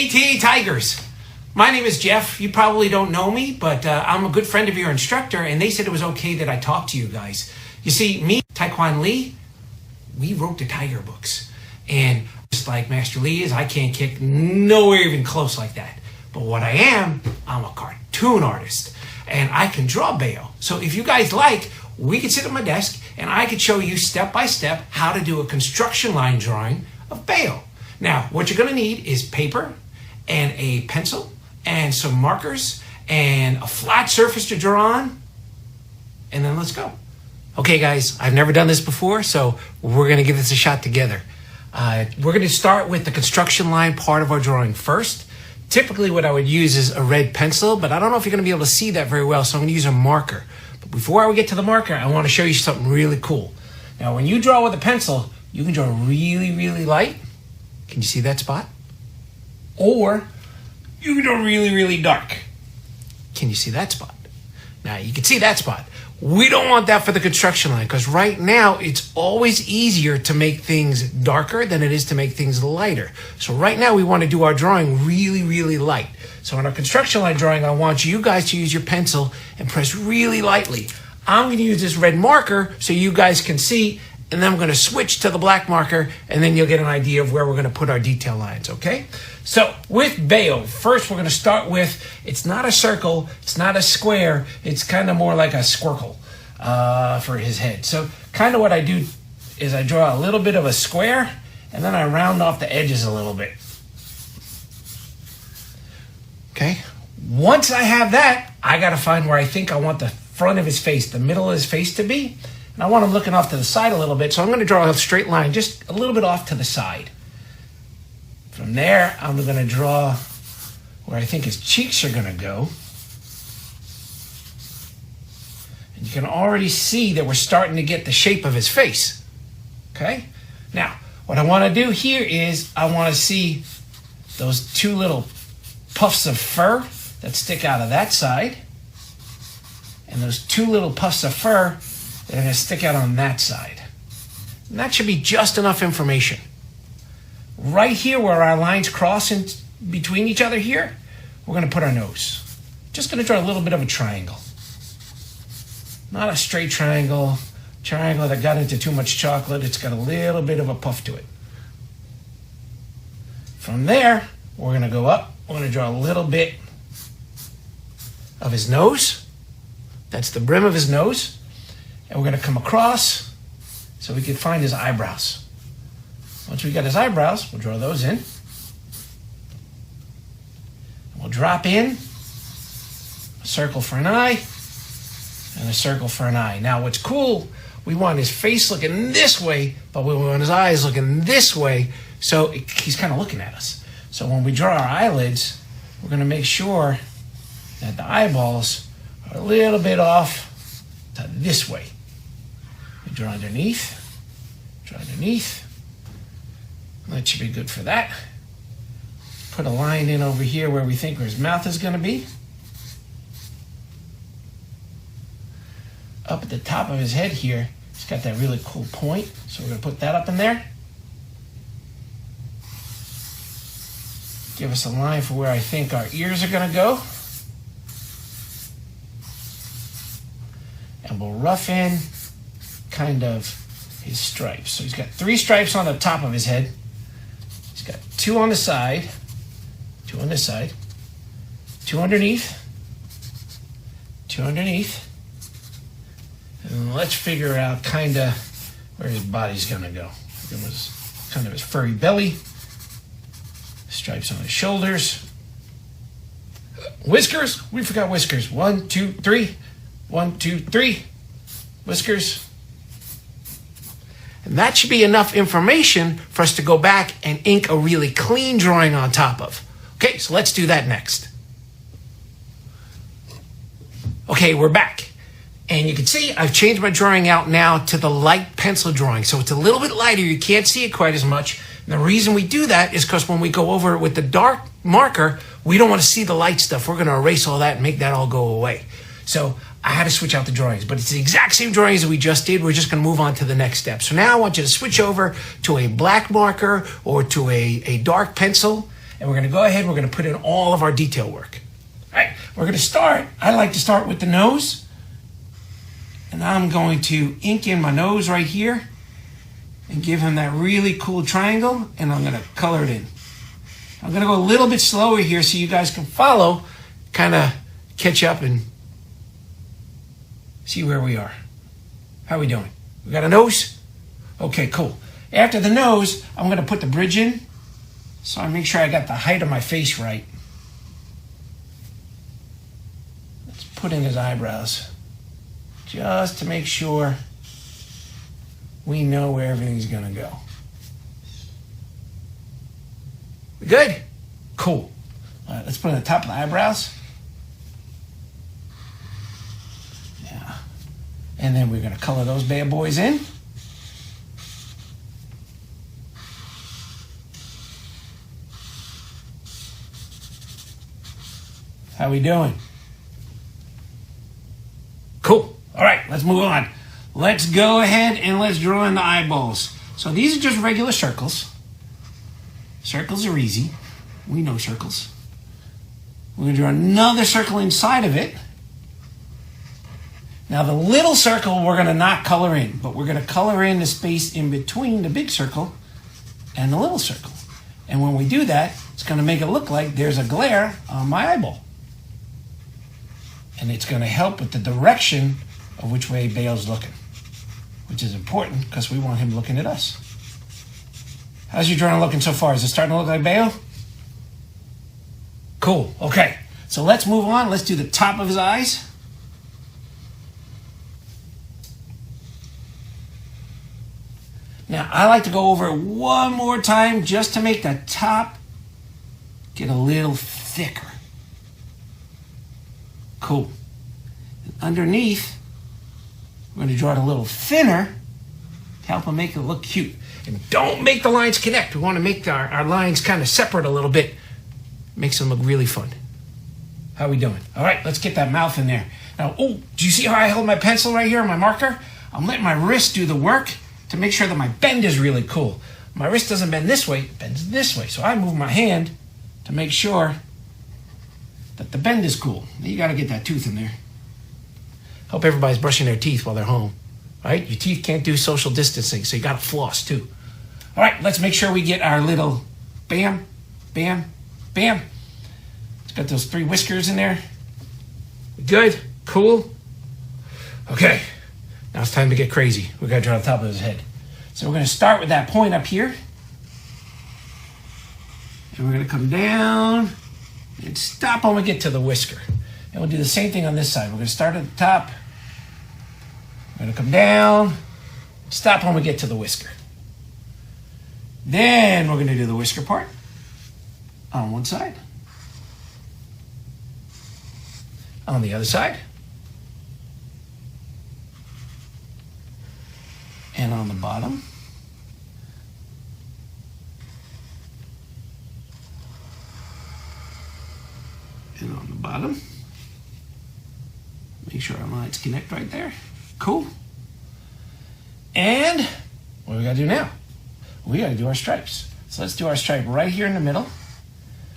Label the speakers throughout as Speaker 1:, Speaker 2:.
Speaker 1: ATA Tigers. My name is Jeff. You probably don't know me, but I'm a good friend of your instructor, and they said it was okay that I talk to you guys. You see, me, Taekwon Lee, we wrote the Tiger books. And just like Master Lee is, I can't kick nowhere even close like that. But what I am, I'm a cartoon artist, and I can draw Baeoh. So if you guys like, we could sit at my desk, and I could show you step by step how to do a construction line drawing of Baeoh. Now, what you're gonna need is paper and a pencil and some markers and a flat surface to draw on, and then let's go. Okay guys, I've never done this before, so we're gonna give this a shot together. We're gonna start with the construction line part of our drawing first. Typically what I would use is a red pencil, but I don't know if you're gonna be able to see that very well, so I'm gonna use a marker. But before I get to the marker, I wanna show you something really cool. Now when you draw with a pencil, you can draw really, really light. Can you see that spot? Or you can draw really, really dark. Can you see that spot? Now you can see that spot. We don't want that for the construction line because right now it's always easier to make things darker than it is to make things lighter. So right now we want to do our drawing really, really light. So in our construction line drawing, I want you guys to use your pencil and press really lightly. I'm going to use this red marker so you guys can see, and then I'm going to switch to the black marker, and then you'll get an idea of where we're going to put our detail lines, okay? So with Baeoh, first we're going to start with, it's not a circle, it's not a square, it's kind of more like a squircle for his head. So kind of what I do is I draw a little bit of a square, and then I round off the edges a little bit. Okay? Once I have that, I got to find where I think I want the front of his face, the middle of his face to be. And I want him looking off to the side a little bit, so I'm going to draw a straight line just a little bit off to the side. From there, I'm going to draw where I think his cheeks are going to go. And you can already see that we're starting to get the shape of his face. Okay? Now, what I want to do here is I want to see those two little puffs of fur that stick out of that side, and those two little puffs of fur that are going to stick out on that side. And that should be just enough information. Right here where our lines cross in between each other here, we're going to put our nose. Just going to draw a little bit of a triangle. Not a straight triangle, triangle that got into too much chocolate. It's got a little bit of a puff to it. From there, we're going to go up. We're going to draw a little bit of his nose. That's the brim of his nose. And we're going to come across so we can find his eyebrows. Once we got his eyebrows, we'll draw those in. We'll drop in a circle for an eye and a circle for an eye. Now what's cool, we want his face looking this way, but we want his eyes looking this way, so he's kind of looking at us. So when we draw our eyelids, we're going to make sure that the eyeballs are a little bit off to this way. We draw underneath, draw underneath. That should be good for that. Put a line in over here where we think his mouth is going to be. Up at the top of his head here, he's got that really cool point. So we're going to put that up in there. Give us a line for where I think our ears are going to go. And we'll rough in kind of his stripes. So he's got 3 stripes on the top of his head. He's got 2 on the side, 2 on this side, 2 underneath, 2 underneath. And let's figure out kind of where his body's going to go. It was kind of his furry belly, stripes on his shoulders. Whiskers, we forgot whiskers. 1, 2, 3. 1, 2, 3. Whiskers. And that should be enough information for us to go back and ink a really clean drawing on top of. Okay, so let's do that next. Okay, we're back. And you can see I've changed my drawing out now to the light pencil drawing. So it's a little bit lighter. You can't see it quite as much. And the reason we do that is because when we go over it with the dark marker, we don't want to see the light stuff. We're going to erase all that and make that all go away. So I had to switch out the drawings, but it's the exact same drawings that we just did. We're just going to move on to the next step. So now I want you to switch over to a black marker or to a dark pencil, and we're going to go ahead, we're going to put in all of our detail work. All right, we're going to start. I like to start with the nose. And I'm going to ink in my nose right here and give him that really cool triangle, and I'm going to color it in. I'm going to go a little bit slower here so you guys can follow, kind of catch up and see where we are. How are we doing? We got a nose? Okay, cool. After the nose, I'm going to put the bridge in so I make sure I got the height of my face right. Let's put in his eyebrows just to make sure we know where everything's going to go. Good? Cool. All right, let's put it on the top of the eyebrows. Yeah. And then we're going to color those bad boys in. How we doing? Cool. All right, let's move on. Let's go ahead and let's draw in the eyeballs. So these are just regular circles. Circles are easy. We know circles. We're going to draw another circle inside of it. Now the little circle we're going to not color in, but we're going to color in the space in between the big circle and the little circle. And when we do that, it's going to make it look like there's a glare on my eyeball. And it's going to help with the direction of which way Baeoh's looking, which is important because we want him looking at us. How's your drawing looking so far? Is it starting to look like Baeoh? Cool. Okay. So let's move on. Let's do the top of his eyes. Now, I like to go over it one more time just to make the top get a little thicker. Cool. And underneath, we're going to draw it a little thinner to help him make it look cute. And don't make the lines connect. We want to make our lines kind of separate a little bit. Makes them look really fun. How are we doing? All right, let's get that mouth in there. Now, oh, do you see how I hold my pencil right here, my marker? I'm letting my wrist do the work to make sure that my bend is really cool. My wrist doesn't bend this way, it bends this way. So I move my hand to make sure that the bend is cool. You got to get that tooth in there. Hope everybody's brushing their teeth while they're home. Right? Your teeth can't do social distancing, so you got to floss too. All right, let's make sure we get our little bam, bam, bam. It's got those 3 whiskers in there. Good, cool. Okay, now it's time to get crazy. We got to draw the top of his head. So we're going to start with that point up here. And we're going to come down and stop when we get to the whisker. And we'll do the same thing on this side. We're going to start at the top. We're going to come down, stop when we get to the whisker. Then we're going to do the whisker part on one side. On the other side. And on the bottom. And on the bottom. Make sure our lines connect right there. Cool. And what do we got to do now? We got to do our stripes. So let's do our stripe right here in the middle.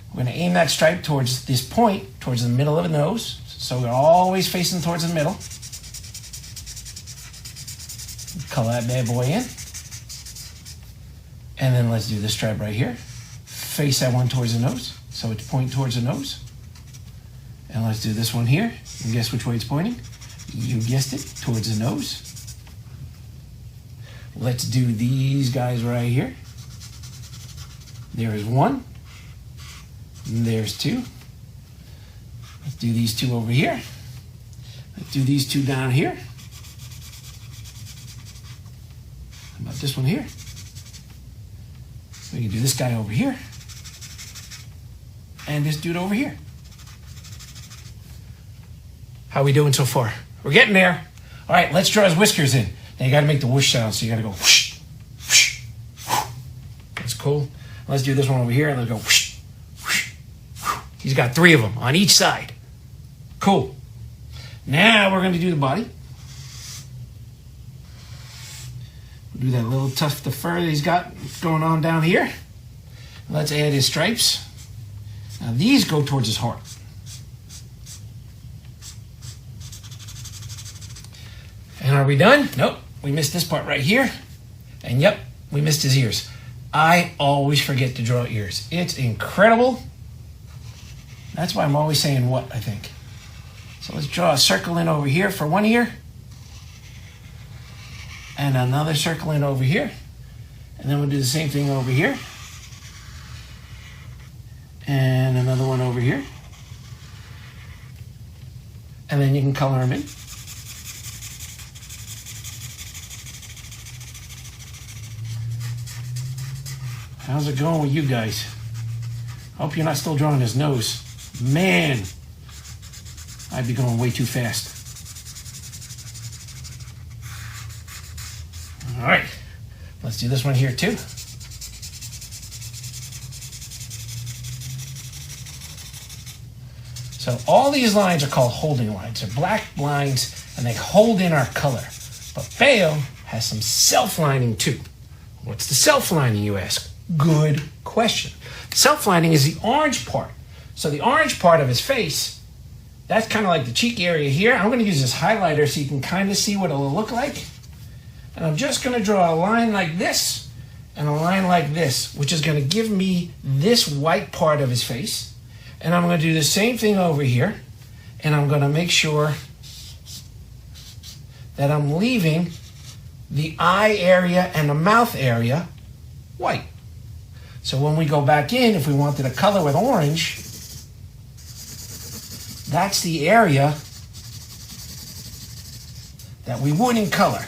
Speaker 1: We're going to aim that stripe towards this point, towards the middle of the nose. So we're always facing towards the middle. Color that bad boy in. And then let's do this stripe right here. Face that one towards the nose. So it's pointing towards the nose. And let's do this one here. And guess which way it's pointing? You guessed it, towards the nose. Let's do these guys right here. There's 1. There's 2. Let's do these 2 over here. Let's do these 2 down here. How about this one here? We can do this guy over here. And this dude over here. How we doing so far? We're getting there. All right, let's draw his whiskers in. Now you got to make the whoosh sound, so you got to go whoosh, whoosh, whoosh. That's cool. Let's do this one over here, and let's go whoosh, whoosh, whoosh. He's got 3 of them on each side. Cool. Now we're going to do the body. We'll do that little tuft of fur that he's got going on down here. Let's add his stripes. Now these go towards his heart. And are we done? Nope. We missed this part right here. And yep, we missed his ears. I always forget to draw ears. It's incredible. That's why I'm always saying what, I think. So let's draw a circle in over here for one ear. And another circle in over here. And then we'll do the same thing over here. And another one over here. And then you can color them in. How's it going with you guys? Hope you're not still drawing his nose. Man, I'd be going way too fast. All right, let's do this one here too. So all these lines are called holding lines. They're black lines and they hold in our color. But Baeoh has some self-lining too. What's the self-lining, you ask? Good question. Self-lining is the orange part. So the orange part of his face, that's kind of like the cheek area here. I'm going to use this highlighter so you can kind of see what it'll look like. And I'm just going to draw a line like this and a line like this, which is going to give me this white part of his face. And I'm going to do the same thing over here. And I'm going to make sure that I'm leaving the eye area and the mouth area white. So when we go back in, if we wanted to color with orange, that's the area that we wouldn't color.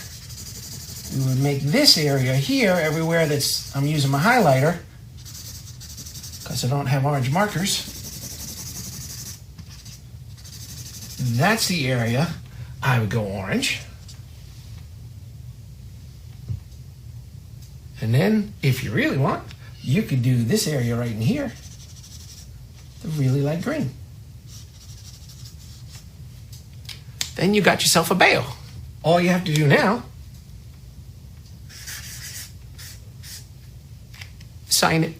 Speaker 1: We would make this area here, everywhere that's, I'm using my highlighter, because I don't have orange markers. That's the area I would go orange. And then, if you really want, you could do this area right in here, the really light green. Then you got yourself a Baeoh. All you have to do now, sign it.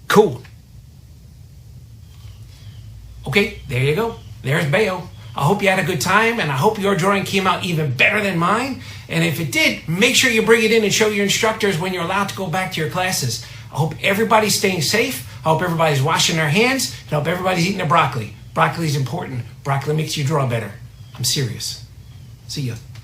Speaker 1: Cool. Okay, there you go. There's Baeoh. I hope you had a good time, and I hope your drawing came out even better than mine. And if it did, make sure you bring it in and show your instructors when you're allowed to go back to your classes. I hope everybody's staying safe. I hope everybody's washing their hands. And I hope everybody's eating their broccoli. Broccoli is important. Broccoli makes you draw better. I'm serious. See ya.